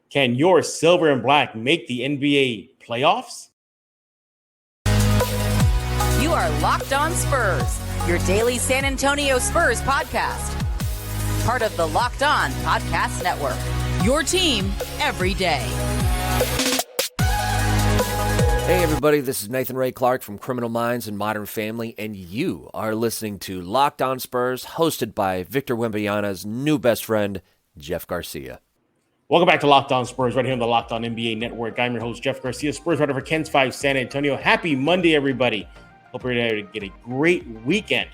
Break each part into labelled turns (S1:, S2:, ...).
S1: Can your silver and black make the NBA playoffs?
S2: You are Locked On Spurs, your daily San Antonio Spurs podcast. Part of the Locked On Podcast Network, your team every day.
S3: Hey everybody, this is Nathan Ray Clark from Criminal Minds and Modern Family, and you are listening to Locked On Spurs, hosted by Victor Wembanyama's new best friend, Jeff Garcia.
S1: Welcome back to Locked On Spurs, right here on the Locked On NBA Network. I'm your host, Jeff Garcia, Spurs writer for Ken's 5 San Antonio. Happy Monday, everybody. Hope you're ready to get a great weekend.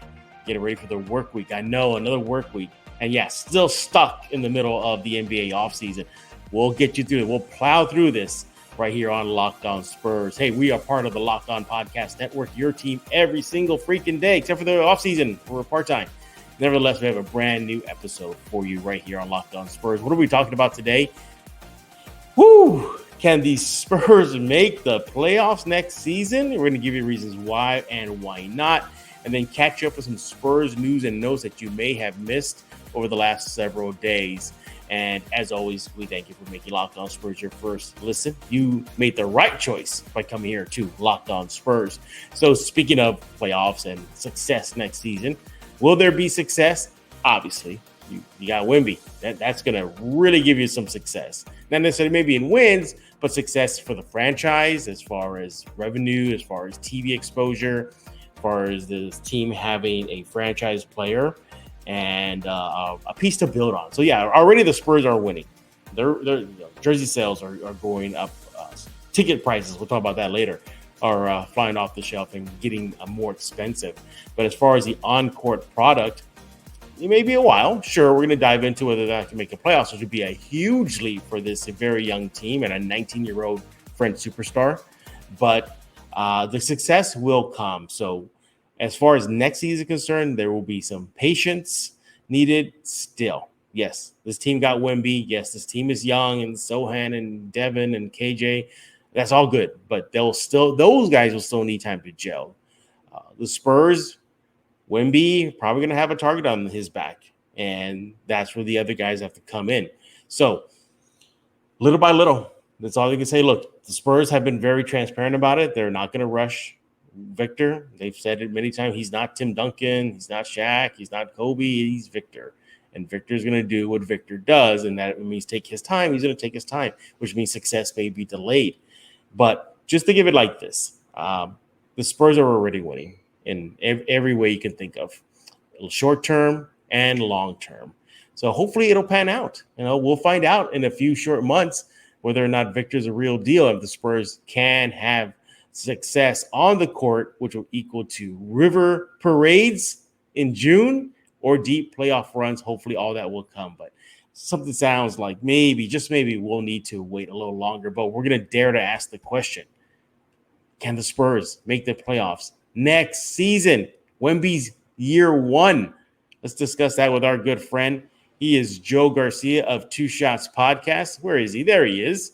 S1: Get ready for the work week. I know, another work week. And yeah, still stuck in the middle of the NBA offseason. We'll get you through it. We'll plow through this right here on Locked On Spurs. Hey, we are part of the Locked On Podcast Network, your team every single freaking day, except for the offseason. We're part-time. Nevertheless, we have a brand new episode for you right here on Locked On Spurs. What are we talking about today? Woo! Can the Spurs make the playoffs next season? We're going to give you reasons why and why not, and then catch up with some Spurs news and notes that you may have missed over the last several days. And as always, we thank you for making Locked On Spurs your first listen. You made the right choice by coming here to Locked On Spurs. So speaking of playoffs and success next season, will there be success? Obviously, you got Wemby. That's going to really give you some success. Not necessarily maybe in wins, but success for the franchise as far as revenue, as far as TV exposure, as far as this team having a franchise player and a piece to build on. So yeah, already the Spurs are winning. Their jersey sales are going up. Ticket prices, we'll talk about that later, are flying off the shelf and getting more expensive. But as far as the on-court product, it may be a while. Sure, we're going to dive into whether that can make the playoffs, which would be a huge leap for this very young team and a 19-year-old French superstar. But the success will come. So as far as next season is concerned, there will be some patience needed still. Yes, this team got Wemby. Yes, this team is young, and Sohan and Devin and KJ. That's all good, but those guys will still need time to gel. The Spurs, Wemby, probably going to have a target on his back, and that's where the other guys have to come in. So little by little, that's all you can say. Look, the Spurs have been very transparent about it. They're not going to rush Victor. They've said it many times. He's not Tim Duncan. He's not Shaq. He's not Kobe. He's Victor. And Victor's going to do what Victor does, and that means take his time. He's going to take his time, which means success may be delayed. But just to give it like this, the Spurs are already winning in every way you can think of, short term and long term. So hopefully it'll pan out. We'll find out in a few short months whether or not Victor's a real deal, if the Spurs can have success on the court, which will equal to river parades in June or deep playoff runs. Hopefully all that will come. But something sounds like maybe, just maybe, we'll need to wait a little longer. But we're going to dare to ask the question, can the Spurs make the playoffs next season? Wemby's year one. Let's discuss that with our good friend. He is Joe Garcia of Two Shots Podcast. Where is he? There he is.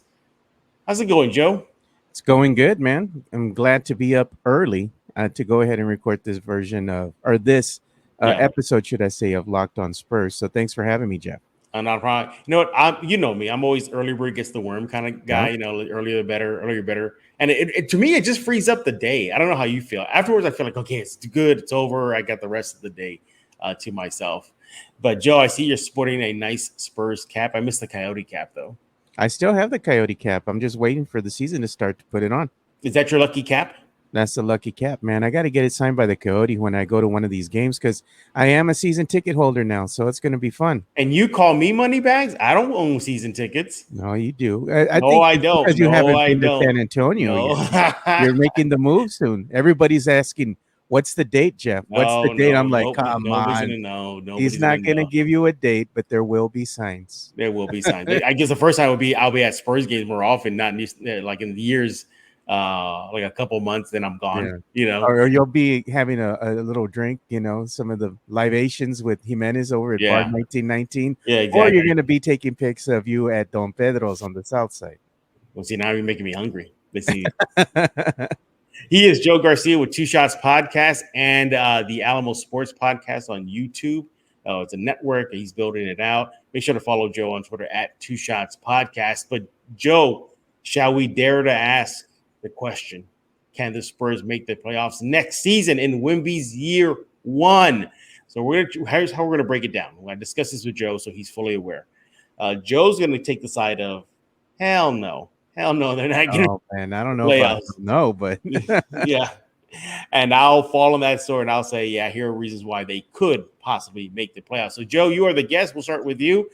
S1: How's it going, Joe?
S4: It's going good, man. I'm glad to be up early to go ahead and record this version of, or this episode, should I say, of Locked On Spurs. So thanks for having me, Jeff.
S1: Not a problem. You know what? You know me. I'm always early bird gets the worm kind of guy. Yeah. Earlier the better, earlier better. And it to me, it just frees up the day. I don't know how you feel. Afterwards, I feel like, okay, it's good. It's over. I got the rest of the day to myself. But, Joe, I see you're sporting a nice Spurs cap. I missed the Coyote cap, though.
S4: I still have the Coyote cap. I'm just waiting for the season to start to put it on.
S1: Is that your lucky cap?
S4: That's the lucky cap, man. I got to get it signed by the Coyote when I go to one of these games because I am a season ticket holder now, so it's going to be fun.
S1: And you call me moneybags? I don't own season tickets.
S4: No, you do.
S1: I don't.
S4: Because you haven't been to San Antonio yet. You're making the move soon. Everybody's asking, what's the date, Jeff? What's the date? I'm like, come on. He's not going to give you a date, but there will be signs.
S1: There will be signs. I guess the first time would be I'll be at Spurs games more often, not like in the years. Like a couple months, then I'm gone,
S4: or you'll be having a little drink, some of the libations with Jimenez over at Bar 1919.
S1: Yeah, exactly.
S4: Or you're going to be taking pics of you at Don Pedro's on the south side.
S1: Well, see, now you're making me hungry. Let's see. He is Joe Garcia with Two Shots Podcast and the Alamo Sports Podcast on YouTube. It's a network. He's building it out. Make sure to follow Joe on Twitter at Two Shots Podcast. But Joe, shall we dare to ask the question? Can the Spurs make the playoffs next season in Wemby's year one? So here's how we're gonna break it down. I discussed this with Joe, so he's fully aware. Joe's gonna take the side of hell no, they're not gonna.
S4: Oh man, I don't know
S1: playoffs.
S4: about no, but
S1: yeah. And I'll fall on that sword and I'll say, yeah, here are reasons why they could possibly make the playoffs. So Joe, you are the guest. We'll start with you.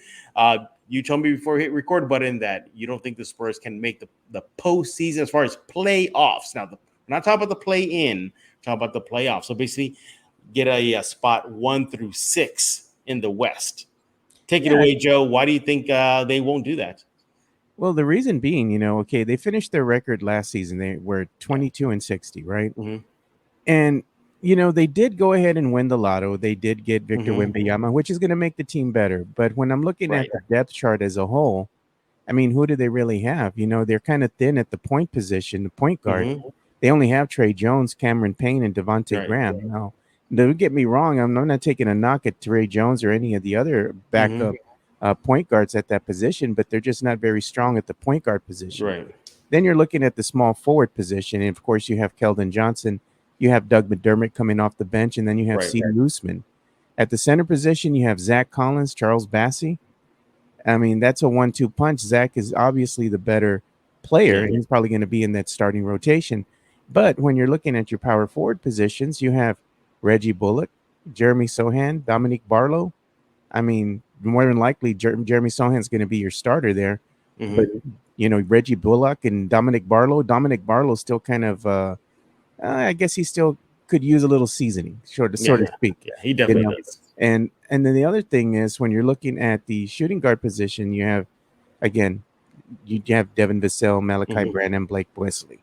S1: You told me before we hit record button that you don't think the Spurs can make the postseason as far as playoffs. Now, we're not talking about the play-in, we're talking about the playoffs. So basically, get a spot 1 through 6 in the West. Take it away, Joe. Why do you think they won't do that?
S4: Well, the reason being, okay, they finished their record last season. They were 22-60, right?
S1: Mm-hmm.
S4: And they did go ahead and win the lotto. They did get Victor Wembanyama, which is going to make the team better. But when I'm looking at the depth chart as a whole, I mean, who do they really have? They're kind of thin at the point position, the point guard. They only have Trey Jones, Cameron Payne, and Devontae Graham. Now, don't get me wrong. I'm not taking a knock at Trey Jones or any of the other backup point guards at that position, but they're just not very strong at the point guard position.
S1: Right.
S4: Then you're looking at the small forward position, and of course you have Keldon Johnson, you have Doug McDermott coming off the bench, and then you have Steve Loosman. At the center position, you have Zach Collins, Charles Bassey. I mean, that's a 1-2 punch. Zach is obviously the better player, and he's probably going to be in that starting rotation. But when you're looking at your power forward positions, you have Reggie Bullock, Jeremy Sohan, Dominic Barlow. I mean, more than likely, Jeremy Sohan's going to be your starter there. But, Reggie Bullock and Dominic Barlow's still kind of, I guess he still could use a little seasoning, so to speak.
S1: Yeah, he definitely does.
S4: And then the other thing is when you're looking at the shooting guard position, you have Devin Vassell, Malachi Branham, Blake Wesley.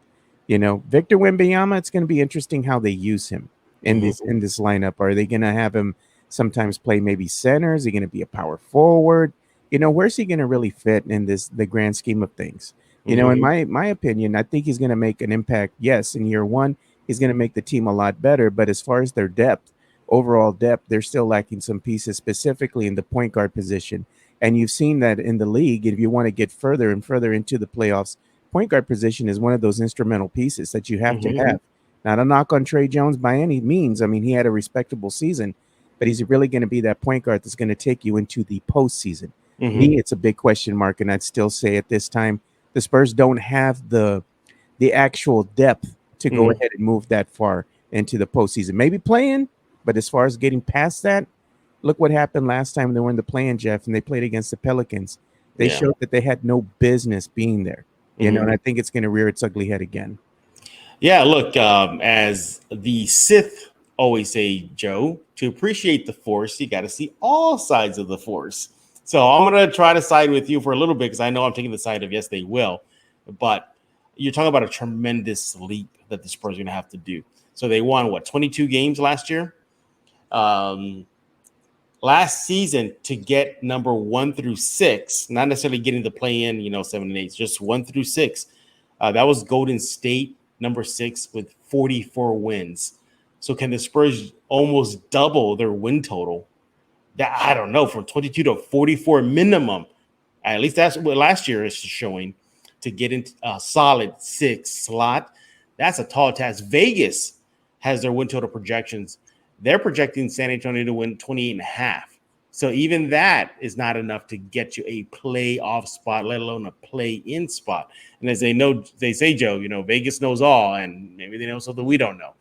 S4: Victor Wembanyama, it's going to be interesting how they use him in this lineup. Are they going to have him sometimes play maybe center? Is he going to be a power forward? Where's he going to really fit in the grand scheme of things? In my opinion, I think he's going to make an impact. Yes, in year one, he's going to make the team a lot better. But as far as their overall depth, they're still lacking some pieces, specifically in the point guard position. And you've seen that in the league. If you want to get further and further into the playoffs, point guard position is one of those instrumental pieces that you have to have. Not a knock on Trey Jones by any means. I mean, he had a respectable season, but he's really going to be that point guard that's going to take you into the postseason. Me, it's a big question mark, and I'd still say at this time, the Spurs don't have the actual depth to go ahead and move that far into the postseason. Maybe playing, but as far as getting past that, look what happened last time they were in the play-in, Jeff, and they played against the Pelicans. They showed that they had no business being there, and I think it's going to rear its ugly head again.
S1: Yeah, look, as the Sith always say, Joe, to appreciate the Force, you got to see all sides of the Force. So I'm going to try to side with you for a little bit because I know I'm taking the side of yes, they will. But you're talking about a tremendous leap that the Spurs are going to have to do. So they won, 22 games last year? Last season, to get number 1 through 6, not necessarily getting the play-in, 7 and 8, just 1 through 6. That was Golden State, number 6, with 44 wins. So can the Spurs almost double their win total? That I don't know, from 22 to 44 minimum. At least that's what last year is showing, to get into a solid 6 slot. That's a tall task. Vegas has their win total projections. They're projecting San Antonio to win 28.5. So even that is not enough to get you a playoff spot, let alone a play-in spot. And as they say, Joe, Vegas knows all, and maybe they know something we don't know.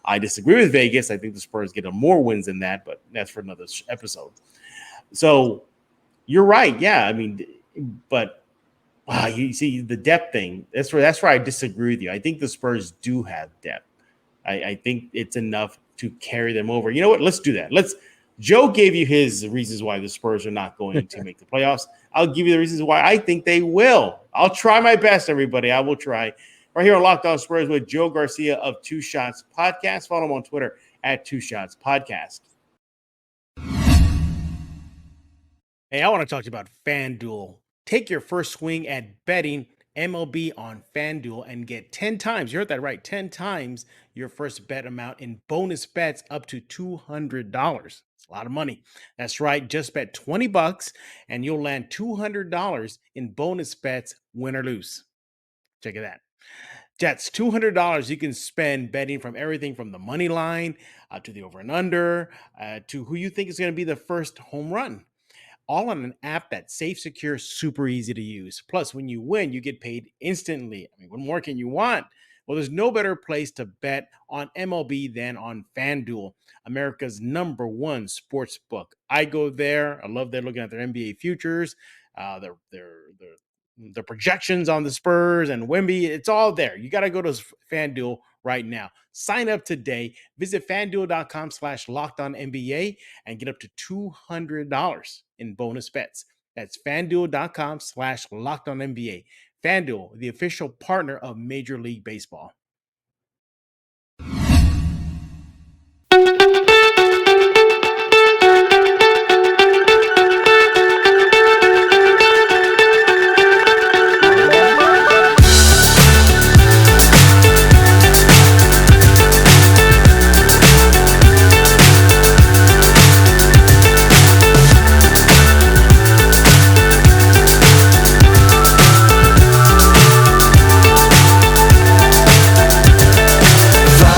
S1: I disagree with Vegas. I think the Spurs get more wins than that, but that's for another episode. So you're right. Yeah, I mean, but you see the depth thing. That's where I disagree with you. I think the Spurs do have depth. I think it's enough to carry them over. You know what? Let's do that. Joe gave you his reasons why the Spurs are not going to make the playoffs. I'll give you the reasons why I think they will. I'll try my best, everybody. I will try. Right here on Locked On Spurs with Joe Garcia of Two Shots Podcast. Follow him on Twitter at Two Shots Podcast. Hey, I want to talk to you about FanDuel. Take your first swing at betting MLB on FanDuel and get 10 times, you heard that right, 10 times your first bet amount in bonus bets up to $200. It's a lot of money. That's right. Just bet $20 and you'll land $200 in bonus bets, win or lose. Check it out. That's $200 you can spend betting from everything from the money line to the over and under to who you think is going to be the first home run. All on an app that's safe, secure, super easy to use. Plus, when you win, you get paid instantly. I mean, what more can you want? Well, there's no better place to bet on MLB than on FanDuel, America's #1 sports book. I go there. I love looking at their NBA futures, their projections on the Spurs and Wemby. It's all there. You got to go to FanDuel right now. Sign up today. Visit FanDuel.com/LockedOnNBA and get up to $200 in bonus bets. That's FanDuel.com/LockedOnNBA. FanDuel, the official partner of Major League Baseball.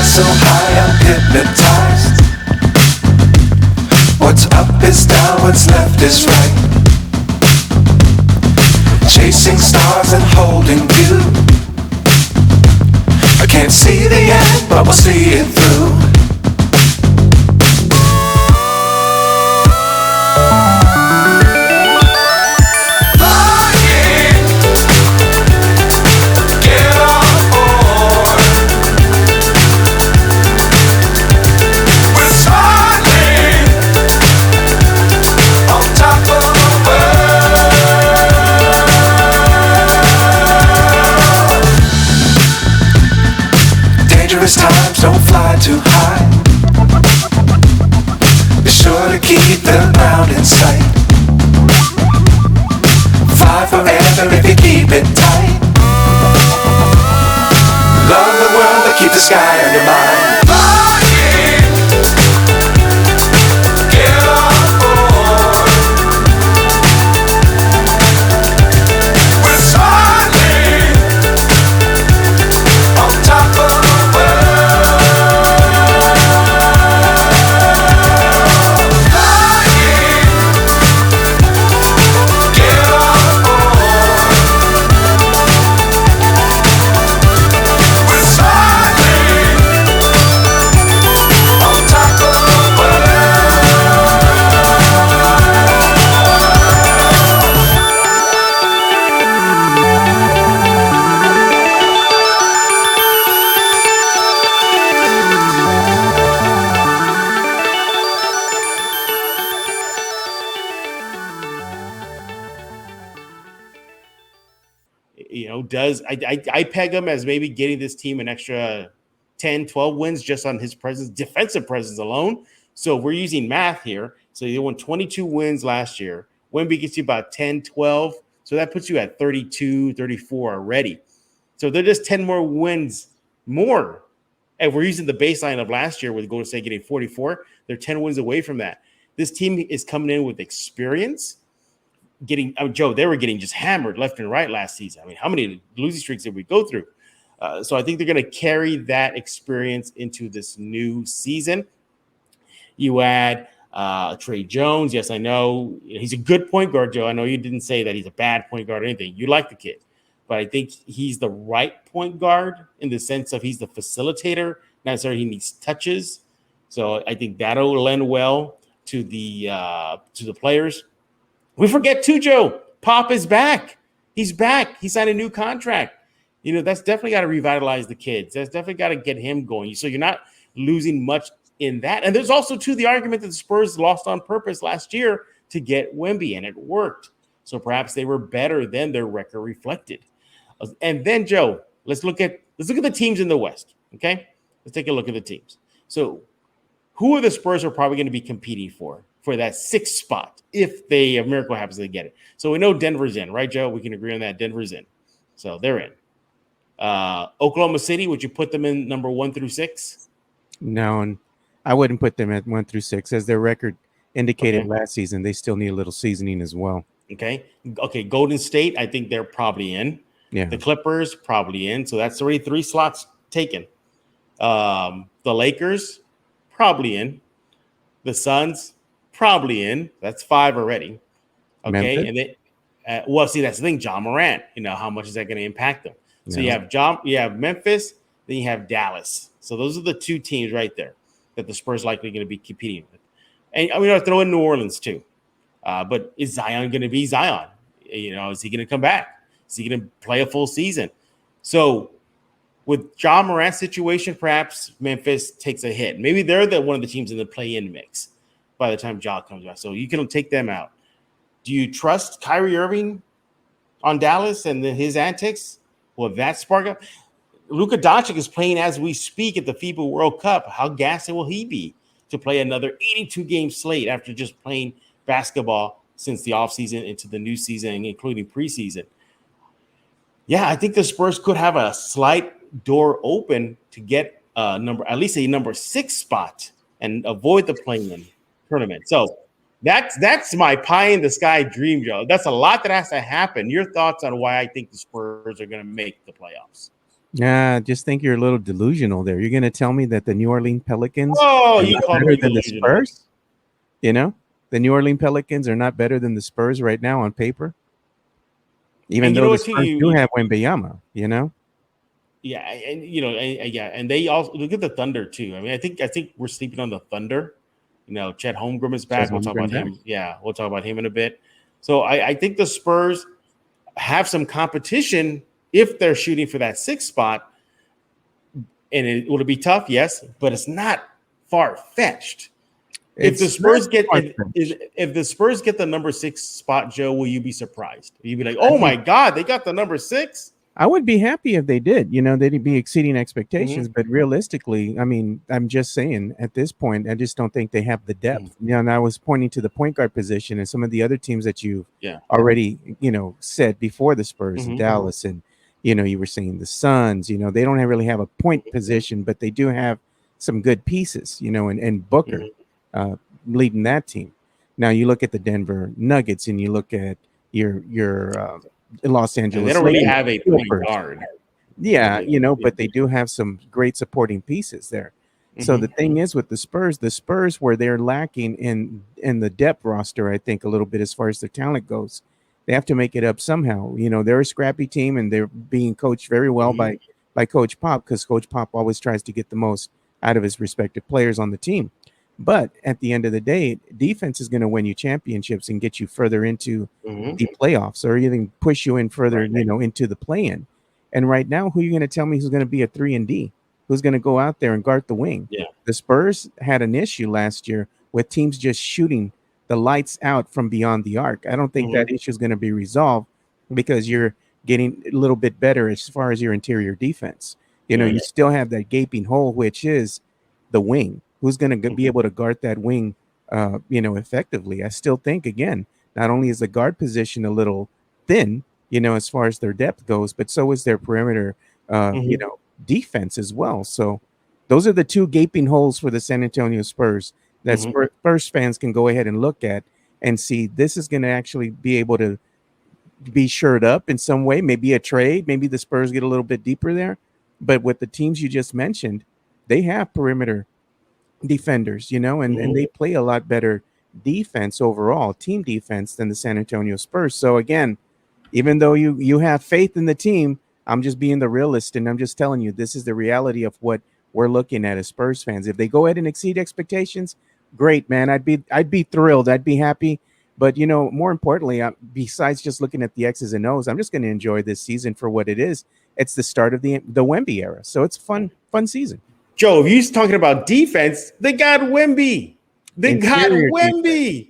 S5: So high I'm hypnotized. What's up is down, what's left is right. Chasing stars and holding you. I can't see the end, but we'll see it through. Times don't fly too high. Be sure to keep the ground in sight. Fly forever if you keep it tight. Love the world but keep the sky on your mind.
S1: I peg him as maybe getting this team an extra 10, 12 wins just on his presence, defensive presence alone. So we're using math here. So they won 22 wins last year. Wemby gets you about 10, 12. So that puts you at 32, 34 already. So they're just 10 more wins more. And we're using the baseline of last year with Golden State getting 44. They're 10 wins away from that. This team is coming in with experience. Joe, they were getting just hammered left and right last season. I mean, how many losing streaks did we go through? So I think they're going to carry that experience into this new season. You add Trey Jones. Yes, I know he's a good point guard, Joe. I know you didn't say that he's a bad point guard or anything. You like the kid. But I think he's the right point guard in the sense of he's the facilitator. Not necessarily he needs touches. So I think that'll lend well to the players. We forget too, Joe. Pop is back. He's back. He signed a new contract. That's definitely got to revitalize the kids. That's definitely got to get him going. So you're not losing much in that. And there's also, too, the argument that the Spurs lost on purpose last year to get Wemby, and it worked. So perhaps they were better than their record reflected. And then, Joe, let's look at the teams in the West, okay? Let's take a look at the teams. So who are the Spurs are probably going to be competing for that sixth spot if a miracle happens to get it? So we know Denver's in, right, Joe? We can agree on that. Denver's in. So they're in. Oklahoma City, would you put them in number 1 through 6?
S4: No, and I wouldn't put them at 1 through 6. As their record indicated last season, they still need a little seasoning as well.
S1: Okay. Golden State, I think they're probably in.
S4: Yeah.
S1: The Clippers, probably in. So that's already 3 slots taken. The Lakers, probably in. The Suns, probably in. That's 5 already. Okay.
S4: Memphis?
S1: And then, see, that's the thing. John Morant, how much is that going to impact them? So you have Memphis, then you have Dallas. So those are the 2 teams right there that the Spurs likely going to be competing with. And I'm going to throw in New Orleans too. But is Zion going to be Zion? Is he going to come back? Is he going to play a full season? So with John Morant's situation, perhaps Memphis takes a hit. Maybe they're one of the teams in the play-in mix by the time Ja comes back. So you can take them out. Do you trust Kyrie Irving on Dallas and his antics? Will that spark up? Luka Doncic is playing as we speak at the FIBA World Cup. How gassy will he be to play another 82-game slate after just playing basketball since the offseason into the new season, including preseason? Yeah, I think the Spurs could have a slight door open to get at least a number 6 spot and avoid the play-in tournament. So that's my pie in the sky dream, Joe. That's a lot that has to happen. Your thoughts on why I think the Spurs are going to make the playoffs?
S4: Yeah, I just think you're a little delusional there. You're going to tell me that the New Orleans Pelicans
S1: are
S4: you
S1: call
S4: better
S1: me
S4: than
S1: delusional.
S4: The Spurs? The New Orleans Pelicans are not better than the Spurs right now on paper, even though the Spurs do have Wembanyama.
S1: Yeah, and they also look at the Thunder too. I mean, I think we're sleeping on the Thunder. Chet Holmgren is back. We'll talk about him. Yeah, we'll talk about him in a bit. So I think the Spurs have some competition if they're shooting for that 6th spot. And will it be tough? Yes, but it's not far-fetched. If the Spurs get the number 6 spot, Joe, will you be surprised? Will you be like, oh my God, they got the number 6?
S4: I would be happy if they did. They'd be exceeding expectations. But realistically, I mean, I'm just saying at this point, I just don't think they have the depth. And I was pointing to the point guard position and some of the other teams that you already, said before the Spurs and Dallas. And, you were saying the Suns, they don't really have a point position, but they do have some good pieces, and Booker leading that team. Now you look at the Denver Nuggets and you look at your Los Angeles.
S1: And they don't really have a point guard.
S4: Yeah, but they do have some great supporting pieces there. So the thing is with the Spurs where they're lacking in the depth roster, I think a little bit as far as their talent goes, they have to make it up somehow. They're a scrappy team and they're being coached very well by Coach Pop, because Coach Pop always tries to get the most out of his respective players on the team. But at the end of the day, defense is going to win you championships and get you further into the playoffs, or even push you in further, into the play-in. And right now, who are you going to tell me who's going to be a 3-and-D? Who's going to go out there and guard the wing?
S1: Yeah.
S4: The Spurs had an issue last year with teams just shooting the lights out from beyond the arc. I don't think that issue is going to be resolved because you're getting a little bit better as far as your interior defense. You still have that gaping hole, which is the wing. Who's going to be able to guard that wing, effectively? I still think, again, not only is the guard position a little thin, as far as their depth goes, but so is their perimeter, defense as well. So those are the 2 gaping holes for the San Antonio Spurs that Spurs fans can go ahead and look at and see this is going to actually be able to be shored up in some way, maybe a trade, maybe the Spurs get a little bit deeper there. But with the teams you just mentioned, they have perimeter defenders, and they play a lot better defense overall, team defense, than the San Antonio Spurs. So again, even though you have faith in the team, I'm just being the realist, and I'm just telling you this is the reality of what we're looking at as Spurs fans. If they go ahead and exceed expectations, great, man. I'd be thrilled. I'd be happy. But more importantly, besides just looking at the X's and O's, I'm just going to enjoy this season for what it is. It's the start of the Wemby era, so it's fun season.
S1: Joe, if you're talking about defense, they got Wemby.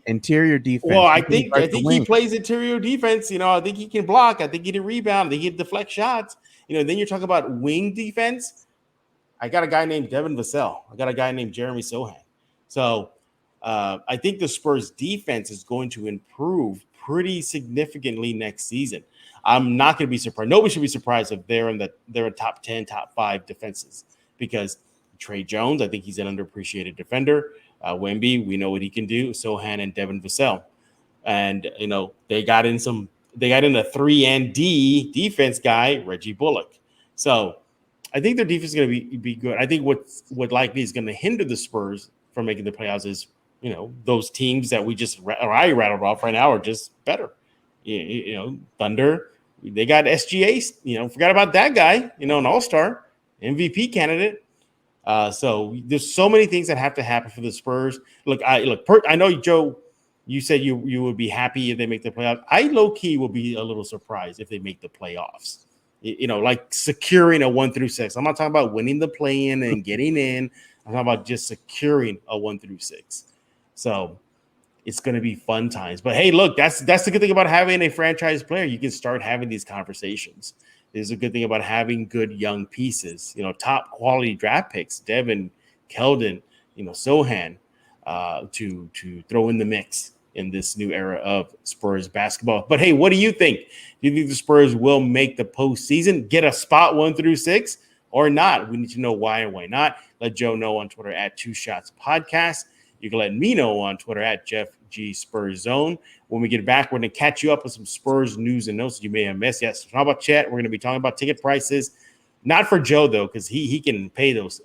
S4: Interior defense.
S1: Well, I think he plays interior defense. I think he can block. I think he can rebound. I think he can deflect shots. Then you're talking about wing defense. I got a guy named Devin Vassell. I got a guy named Jeremy Sohan. So I think the Spurs defense is going to improve pretty significantly next season. I'm not going to be surprised. Nobody should be surprised if they're a top 10, top 5 defenses, because Trey Jones, I think he's an underappreciated defender. Wemby, we know what he can do. Sohan and Devin Vassell. And, they got in a 3 and D defense guy, Reggie Bullock. So I think their defense is going to be good. I think what likely is going to hinder the Spurs from making the playoffs is, those teams that I rattled off right now are just better. Thunder, they got SGA, forgot about that guy, an all-star, MVP candidate. So there's so many things that have to happen for the Spurs. I know, Joe, you said you would be happy if they make the playoffs. I low-key will be a little surprised if they make the playoffs. Like securing a 1 through 6. I'm not talking about winning the play-in and getting in. I'm talking about just securing a 1 through 6. So it's going to be fun times. But hey, look, that's the good thing about having a franchise player. You can start having these conversations. There's a good thing about having good young pieces, top quality draft picks, Devin, Keldon, Sohan, to throw in the mix in this new era of Spurs basketball. But hey, what do you think? Do you think the Spurs will make the postseason, get a spot 1 through 6, or not? We need to know why and why not. Let Joe know on Twitter at 2ShotsPodcast. You can let me know on Twitter at Jeff G Spurs Zone. When we get back, we're going to catch you up with some Spurs news and notes that you may have missed. Yes, how about chat? We're going to be talking about ticket prices. Not for Joe, though, because he can pay those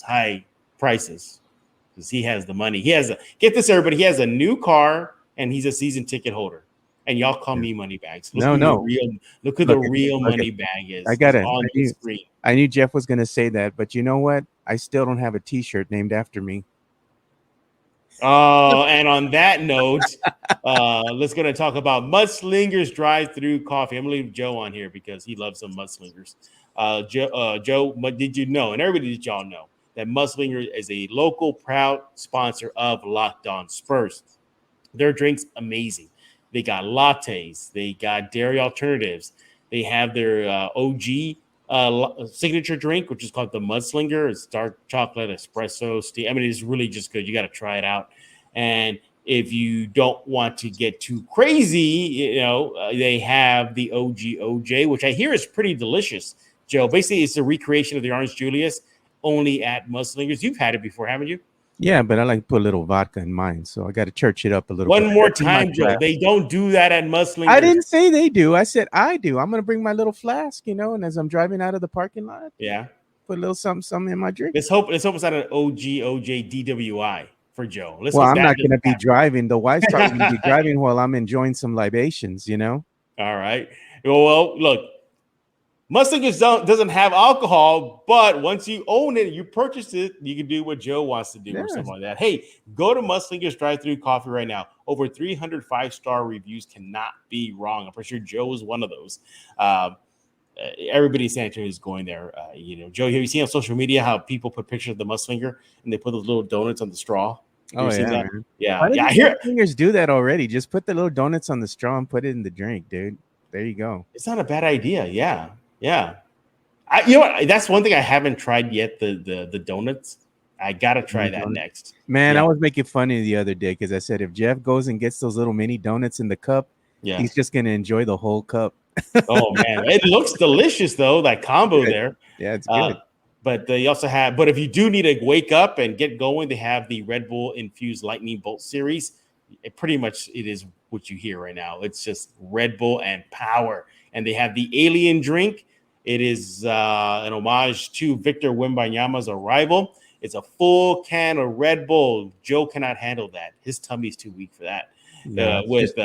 S1: high prices because he has the money. Get this, everybody. He has a new car, and he's a season ticket holder. And y'all call me Moneybags. Look who the real Moneybag is.
S4: I knew Jeff was going to say that, but you know what? I still don't have a T-shirt named after me.
S1: Oh, and on that note, let's go to talk about Mudslingers Drive-Through Coffee. I'm going to leave Joe on here because he loves some Mudslingers. Joe, did you know, and everybody did y'all know, that Mudslingers is a local proud sponsor of Locked On Spurs. Their drink's amazing. They got lattes. They got dairy alternatives. They have their OG signature drink, which is called the Mudslinger. It's dark chocolate, espresso, steam. I mean, it's really just good. You got to try it out. And if you don't want to get too crazy, they have the OG OJ, which I hear is pretty delicious, Joe. Basically, it's a recreation of the Orange Julius, only at Mudslingers. You've had it before, haven't you?
S4: Yeah, but I like to put a little vodka in mine, so I got to church it up a little
S1: bit.
S4: One
S1: more time, Joe. They don't do that at Mudslingers.
S4: I didn't say they do. I said I do. I'm going to bring my little flask, and as I'm driving out of the parking lot, put a little something in my drink.
S1: Let's hope it's not an OG OJ DWI for Joe.
S4: I'm not going to be driving. The wife's probably going to be driving while I'm enjoying some libations, All
S1: right. Well, look. Mudslingers doesn't have alcohol, but once you own it, you purchase it, you can do what Joe wants to do or something like that. Hey, go to Mudslingers Drive-Through Coffee right now. Over 300 5-star reviews, cannot be wrong. I'm pretty sure Joe is one of those. Everybody in San Antonio is going there. Joe, have you seen on social media how people put pictures of the Mudslinger and they put those little donuts on the straw?
S4: Yeah. Why did Mudslinger do that already? Just put the little donuts on the straw and put it in the drink, dude. There you go.
S1: It's not a bad idea. Yeah. You know what? That's one thing I haven't tried yet. The donuts. I gotta try that next.
S4: Man, I was making fun of you the other day because I said if Jeff goes and gets those little mini donuts in the cup, he's just gonna enjoy the whole cup.
S1: Oh man, it looks delicious though. That combo there.
S4: Yeah, it's good.
S1: But they also have. But if you do need to wake up and get going, they have the Red Bull infused Lightning Bolt series. It is what you hear right now. It's just Red Bull and power. And they have the Alien drink. It is an homage to Victor Wembanyama's arrival. It's a full can of Red Bull. Joe cannot handle that. His tummy's too weak for that. With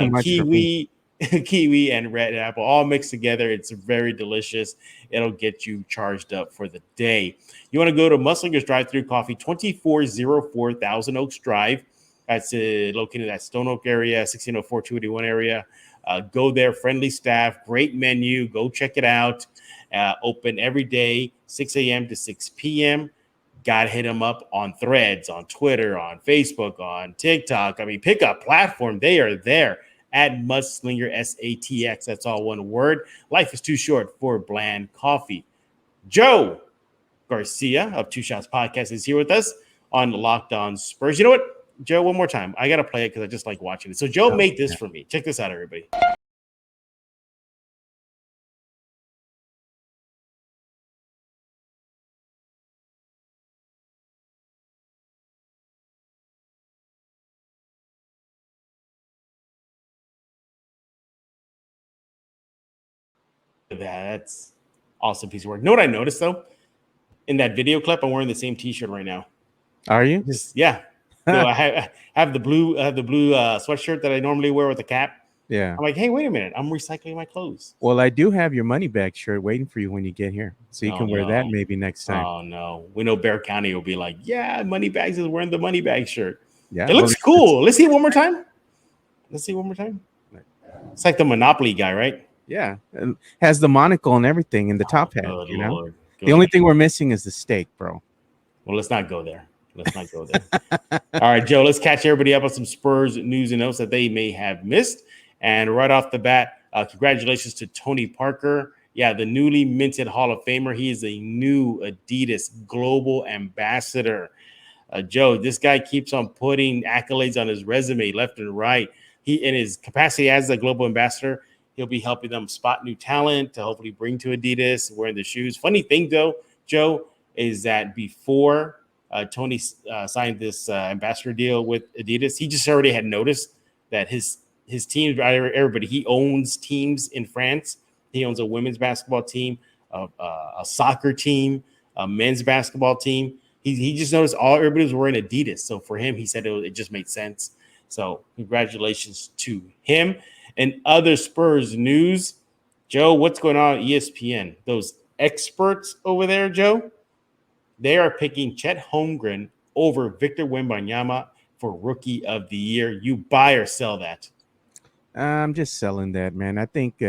S1: kiwi and red apple all mixed together. It's very delicious. It'll get you charged up for the day. You want to go to Mudslingers Drive-Through Coffee, 2404 Thousand Oaks Drive. That's located at Stone Oak area, 1604 281 area. Go there, friendly staff, great menu. Go check it out. Open every day, 6 a.m. to 6 p.m. Got to hit them up on Threads, on Twitter, on Facebook, on TikTok. I mean, pick a platform. They are there at Mudslinger, SATX. That's all one word. Life is too short for bland coffee. Joe Garcia of Two Shots Podcast is here with us on Locked On Spurs. You know what, Joe, one more time. I got to play it because I just like watching it. So Joe made this for me. Check this out, everybody. That's awesome piece of work. You know what I noticed though? In that video clip, I'm wearing the same T-shirt right now.
S4: Are you?
S1: Yeah. No, I have the blue sweatshirt that I normally wear with the cap.
S4: Yeah.
S1: I'm like, hey, wait a minute. I'm recycling my clothes.
S4: Well, I do have your money bag shirt waiting for you when you get here. So you can wear that maybe next time.
S1: Oh, no. We know Bear County will be like, yeah, Moneybags is wearing the money bag shirt.
S4: Yeah.
S1: It looks cool. Let's see it one more time. It's like the Monopoly guy, right?
S4: Yeah. It has the monocle and everything in the top hat, you know?
S1: Lord.
S4: The only thing we're missing is the steak, bro.
S1: Well, let's not go there. All right, Joe, let's catch everybody up on some Spurs news and notes that they may have missed. And right off the bat, congratulations to Tony Parker. Yeah, the newly minted Hall of Famer. He is a new Adidas global ambassador. Joe, this guy keeps on putting accolades on his resume left and right. He, in his capacity as a global ambassador, he'll be helping them spot new talent to hopefully bring to Adidas, wearing the shoes. Funny thing, though, Joe, is that before Tony signed this ambassador deal with Adidas, he just already had noticed that his teams, everybody, he owns teams in France. He owns a women's basketball team, a soccer team, a men's basketball team. He just noticed everybody was wearing Adidas. So for him, he said it just made sense. So congratulations to him. And other Spurs news, Joe, what's going on at ESPN? Those experts over there, Joe, they are picking Chet Holmgren over Victor Wembanyama for Rookie of the Year. You buy or sell that?
S4: I'm just selling that, man. I think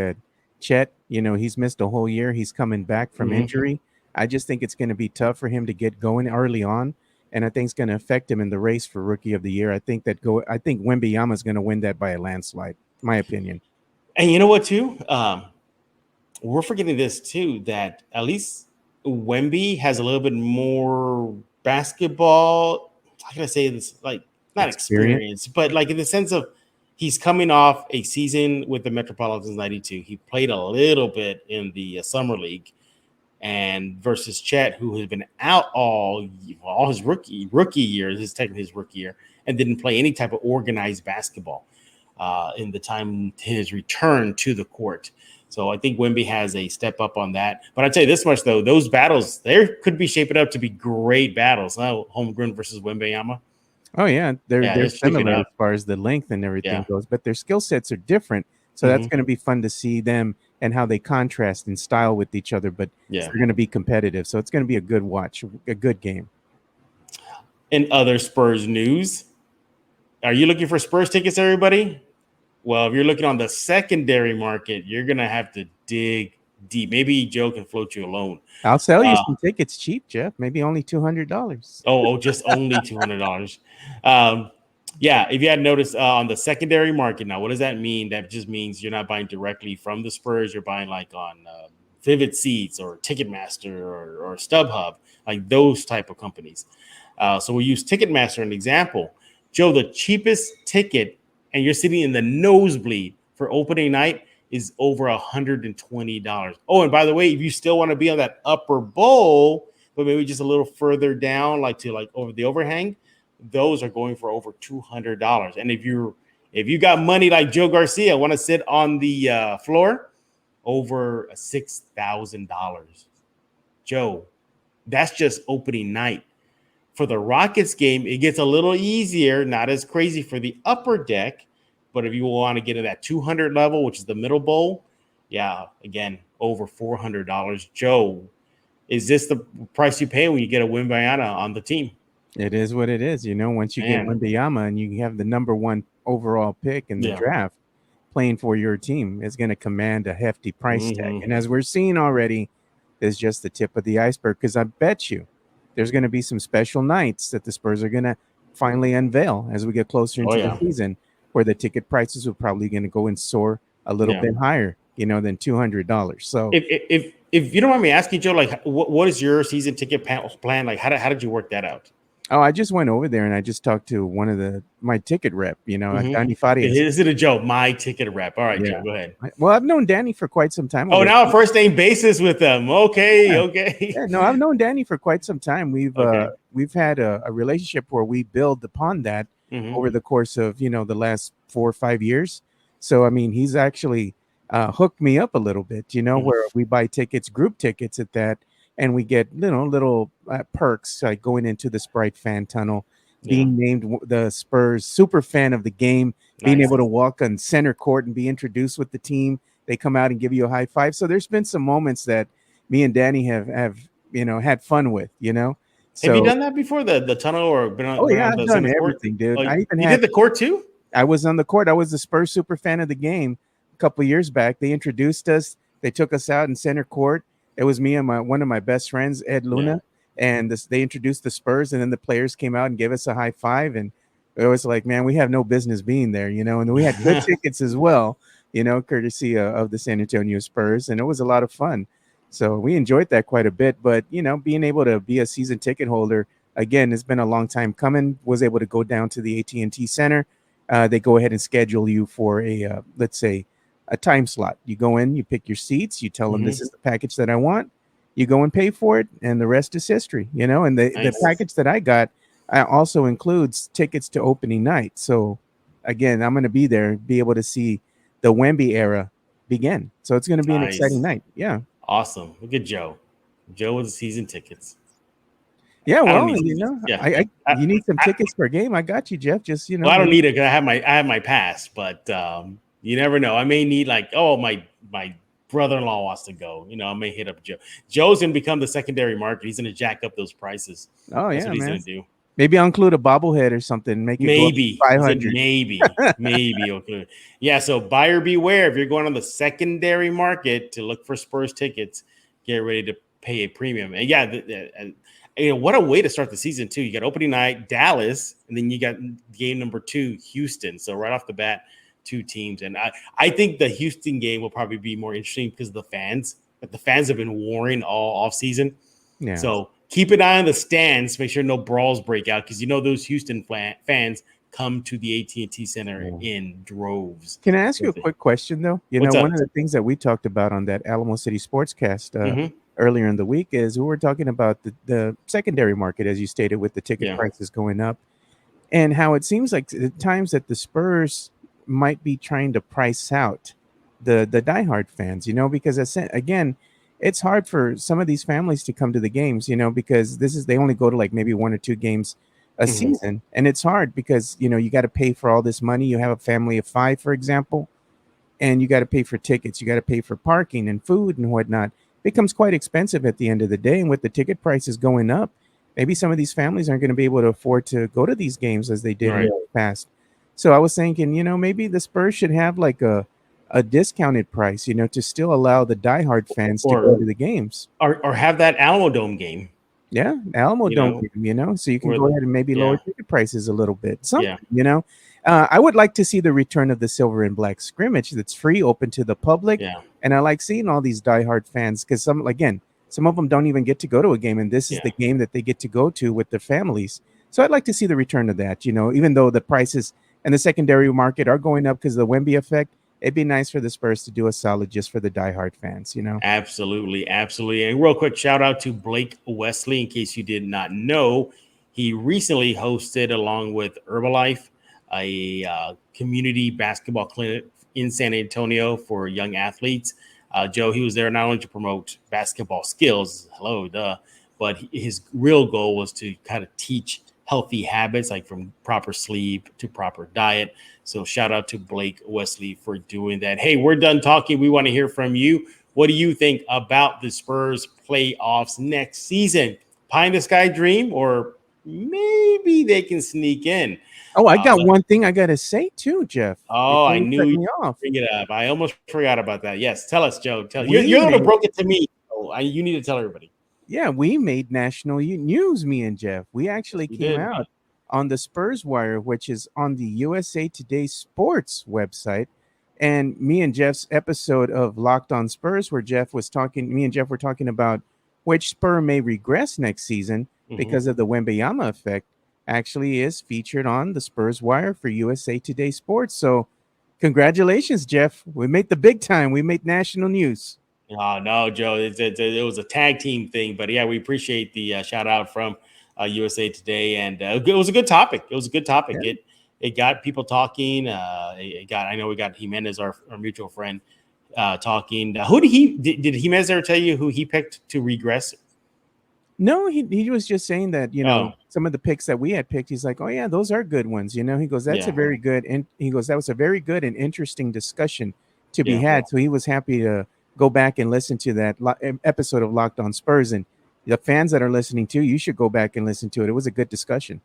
S4: Chet, he's missed a whole year. He's coming back from injury. I just think it's going to be tough for him to get going early on, and I think it's going to affect him in the race for Rookie of the Year. I think Wembanyama is going to win that by a landslide, my opinion.
S1: And you know what, too? We're forgetting this, too, that at least Wemby has a little bit more basketball. How can I say this? Like, not experience, but like in the sense of he's coming off a season with the Metropolitans 92. He played a little bit in the summer league, and versus Chet, who has been out all his rookie year, technically his rookie year, and didn't play any type of organized basketball in the time his return to the court. So I think Wemby has a step up on that. But I'll tell you this much, though. Those battles, there could be shaping up to be great battles. Holmgren versus Wembanyama.
S4: Oh, yeah. They're similar as far as the length and everything goes. But their skill sets are different. So that's going to be fun to see them and how they contrast in style with each other. But they're going to be competitive. So it's going to be a good watch, a good game.
S1: In other Spurs news, are you looking for Spurs tickets, everybody? Well, if you're looking on the secondary market, you're going to have to dig deep. Maybe Joe can float you a loan.
S4: I'll sell you some tickets cheap, Jeff. Maybe only $200.
S1: Oh, just only $200. If you hadn't noticed on the secondary market, now what does that mean? That just means you're not buying directly from the Spurs. You're buying like on Vivid Seats or Ticketmaster or StubHub, like those type of companies. So we use Ticketmaster as an example. Joe, the cheapest ticket, and you're sitting in the nosebleed for opening night, is over $120. Oh, and by the way, if you still want to be on that upper bowl, but maybe just a little further down, like over the overhang, those are going for over $200. And if you got money like Joe Garcia, want to sit on the floor, over $6,000. Joe, that's just opening night. For the Rockets game, it gets a little easier, not as crazy for the upper deck. But if you want to get to that 200 level, which is the middle bowl, again, over $400. Joe, is this the price you pay when you get a Wembanyama on the team?
S4: It is what it is. Once you get Wembanyama and you have the number one overall pick in the draft playing for your team, it's going to command a hefty price tag. And as we're seeing already, is just the tip of the iceberg, because I bet you there's going to be some special nights that the Spurs are going to finally unveil as we get closer into the season, where the ticket prices are probably going to go and soar a little bit higher, than $200. So
S1: if you don't mind me asking, Joe, like what is your season ticket plan? Like how did you work that out?
S4: Oh, I just went over there and I just talked to one of my ticket rep, Danny Farias.
S1: Is it a Joe? My ticket rep. All right, Joe, go ahead.
S4: Well, I've known Danny for quite some time.
S1: Oh, now a first name basis with them. Okay.
S4: Yeah, no, I've known Danny for quite some time. We've had a relationship where we build upon that over the course of, the last 4 or 5 years. So, I mean, he's actually hooked me up a little bit, where we buy tickets, group tickets at that, and we get little perks like going into the Sprite fan tunnel, being named the Spurs super fan of the game, being able to walk on center court and be introduced with the team. They come out and give you a high five. So there's been some moments that me and Danny have had fun with.
S1: Have you
S4: So,
S1: done that before, the tunnel, or been
S4: oh
S1: been
S4: yeah,
S1: on
S4: I've
S1: the
S4: done
S1: center court?
S4: everything, dude.
S1: Oh,
S4: I even
S1: you did the court too?
S4: I was on the court. I was the Spurs super fan of the game a couple of years back. They introduced us. They took us out in center court. It was me and one of my best friends, Ed Luna, and they introduced the Spurs, and then the players came out and gave us a high five. And it was like, man, we have no business being there, And we had good tickets as well, courtesy of the San Antonio Spurs, and it was a lot of fun. So we enjoyed that quite a bit. But being able to be a season ticket holder again, it's been a long time coming. Was able to go down to the AT&T Center. They go ahead and schedule you for a let's say a time slot. You go in, you pick your seats, you tell them this is the package that I want. You go and pay for it, and the rest is history. And the package that I got also includes tickets to opening night. So again, I'm going to be there, be able to see the Wemby era begin. So it's going to be an exciting night. Yeah.
S1: Awesome. Look at Joe. Joe with the season tickets.
S4: Yeah, well, you need some tickets per game. I got you, Jeff. Just
S1: Well, I don't need it because I have my pass, but you never know. I may need my brother-in-law wants to go. I may hit up Joe. Joe's gonna become the secondary market. He's gonna jack up those prices.
S4: Oh,
S1: that's
S4: yeah,
S1: what he's
S4: man.
S1: Gonna do.
S4: Maybe I'll include a bobblehead or something. Make it
S1: maybe
S4: 500.
S1: Maybe okay. Yeah. So buyer beware. If you're going on the secondary market to look for Spurs tickets, get ready to pay a premium. And what a way to start the season too. You got opening night, Dallas, and then you got game number 2, Houston. So right off the bat, 2 teams. And I think the Houston game will probably be more interesting because of the fans. But the fans have been warring all off season. Yeah. So keep an eye on the stands. Make sure no brawls break out because those Houston fans come to the AT&T Center in droves.
S4: Can I ask you a quick question though? One of the things that we talked about on that Alamo City Sportscast earlier in the week is we were talking about the secondary market, as you stated, with the ticket prices going up, and how it seems like at times that the Spurs might be trying to price out the diehard fans, because again, it's hard for some of these families to come to the games, because they only go to like maybe 1 or 2 games a season, and it's hard because you got to pay for all this money. You have a family of 5, for example, and you got to pay for tickets, you got to pay for parking and food and whatnot. Becomes quite expensive at the end of the day, and with the ticket prices going up, maybe some of these families aren't going to be able to afford to go to these games as they did in the past. So I was thinking, maybe the Spurs should have like a discounted price, to still allow the diehard fans to go to the games,
S1: or have that Alamo Dome game.
S4: Yeah, Alamo Dome game, so you can go ahead and maybe lower ticket prices a little bit. Something, I would like to see the return of the silver and black scrimmage that's free, open to the public. Yeah. And I like seeing all these diehard fans because some of them don't even get to go to a game, and this is the game that they get to go to with their families. So I'd like to see the return of that, even though the prices and the secondary market are going up because of the Wemby effect. It'd be nice for the Spurs to do a solid just for the diehard fans,
S1: Absolutely. And real quick, shout out to Blake Wesley. In case you did not know, he recently hosted, along with Herbalife, a community basketball clinic in San Antonio for young athletes. Joe, he was there not only to promote basketball skills, but his real goal was to kind of teach healthy habits, like from proper sleep to proper diet. So shout out to Blake Wesley for doing that. Hey, we're done talking. We want to hear from you. What do you think about the Spurs playoffs next season? Pie in the sky dream, or maybe they can sneak in?
S4: Oh, I got one thing I got to say too, Jeff.
S1: Oh, I knew you bring it up. I almost forgot about that. Yes, tell us, Joe. You're the one who broke it to me. So you need to tell everybody.
S4: Yeah, we made national news, me and Jeff. We actually came out on the Spurs Wire, which is on the USA Today Sports website. And me and Jeff's episode of Locked On Spurs, where me and Jeff were talking about which Spur may regress next season because of the Wembanyama effect, actually is featured on the Spurs Wire for USA Today Sports. So congratulations, Jeff. We made the big time. We made national news.
S1: Oh, no, Joe, it was a tag team thing. But, yeah, we appreciate the shout out from USA Today. And it was a good topic. Yeah. It got people talking. I know we got Jimenez, our mutual friend. talking. Who did Jimenez ever tell you who he picked to regress?
S4: No, he was just saying that, some of the picks that we had picked, he's like, oh yeah, those are good ones. He goes, that's a very good, and he goes, that was a very good and interesting discussion to be had. So he was happy to go back and listen to that episode of Locked On Spurs, and the fans that are listening to, you should go back and listen to it. It was a good discussion.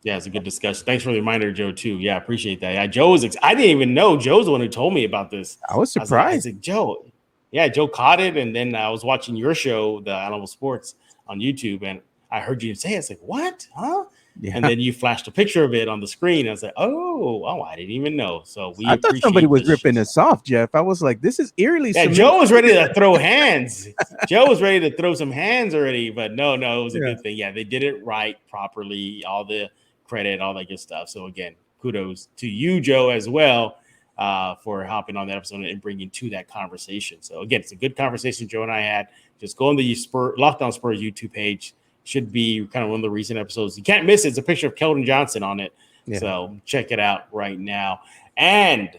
S1: Yeah, it's a good discussion. Thanks for the reminder, Joe, too. Yeah, I appreciate that. Yeah, Joe was I didn't even know. Joe's the one who told me about this.
S4: I was surprised.
S1: I was like, Joe. Yeah, Joe caught it, and then I was watching your show, The Animal Sports, on YouTube, and I heard you say it. It's like, what? Huh? Yeah. And then you flashed a picture of it on the screen. I was like, oh, I didn't even know. So
S4: I thought somebody was ripping us off, Jeff. I was like, this is eerily.
S1: Yeah, Joe was ready to throw hands. Joe was ready to throw some hands already, but no, it was a good thing. Yeah, they did it right, properly, all the credit, all that good stuff. So again, kudos to you, Joe, as well, for hopping on that episode and bringing to that conversation. So again, it's a good conversation Joe and I had. Just go on the Locked On Spurs YouTube page. Should be kind of one of the recent episodes. You can't miss it. It's a picture of Keldon Johnson on it. Yeah. So check it out right now. And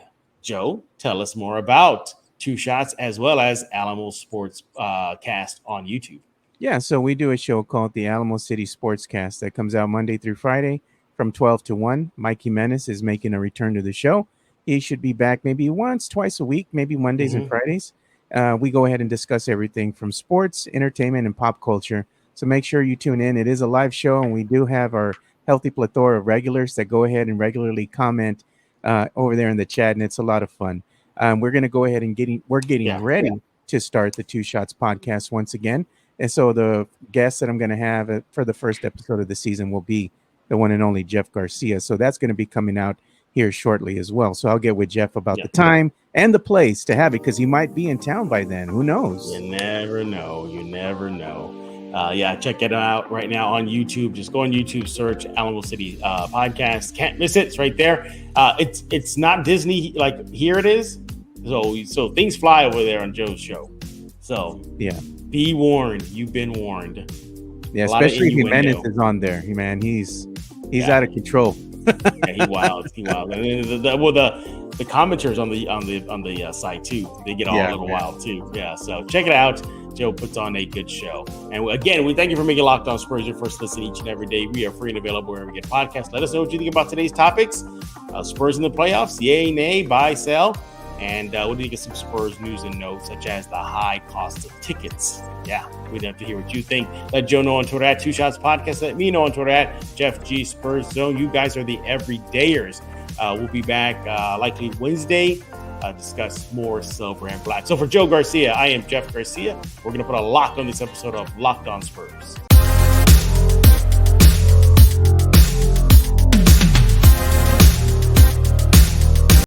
S1: Joe, tell us more about Two Shots as well as Alamo Sports Cast on YouTube.
S4: Yeah, so we do a show called the Alamo City Sports Cast that comes out Monday through Friday from 12 to 1. Mike Jimenez is making a return to the show. He should be back maybe once, twice a week, maybe Mondays and Fridays. We go ahead and discuss everything from sports, entertainment, and pop culture. So make sure you tune in. It is a live show, and we do have our healthy plethora of regulars that go ahead and regularly comment over there in the chat, and it's a lot of fun. We're going to go ahead and getting ready to start the Two Shots podcast once again. And so the guest that I'm going to have for the first episode of the season will be the one and only Jeff Garcia. So that's going to be coming out here shortly as well. So I'll get with Jeff about the time and the place to have it, because he might be in town by then. Who knows?
S1: You never know. Check it out right now on YouTube. Just go on YouTube, search Alamo City Podcast. Can't miss it. It's right there. It's not Disney like here it is. So things fly over there on Joe's show. So be warned. You've been warned.
S4: Yeah, especially Jimenez is on there. Man, he's out of control.
S1: He wild. And the commenters on the site too. They get all a little wild too. Yeah. So check it out. Joe puts on a good show. And again, we thank you for making Locked On Spurs your first listen each and every day. We are free and available wherever we get podcasts. Let us know what you think about today's topics. Spurs in the playoffs, yay, nay, buy, sell. And what do you get some Spurs news and notes, such as the high cost of tickets? Yeah, we'd have to hear what you think. Let Joe know on Twitter at Two Shots Podcast. Let me know on Twitter at Jeff G Spurs Zone. You guys are the everydayers. We'll be back likely Wednesday. Discuss more silver and black. So for Joe Garcia, I am Jeff Garcia. We're going to put a lock on this episode of Locked On Spurs.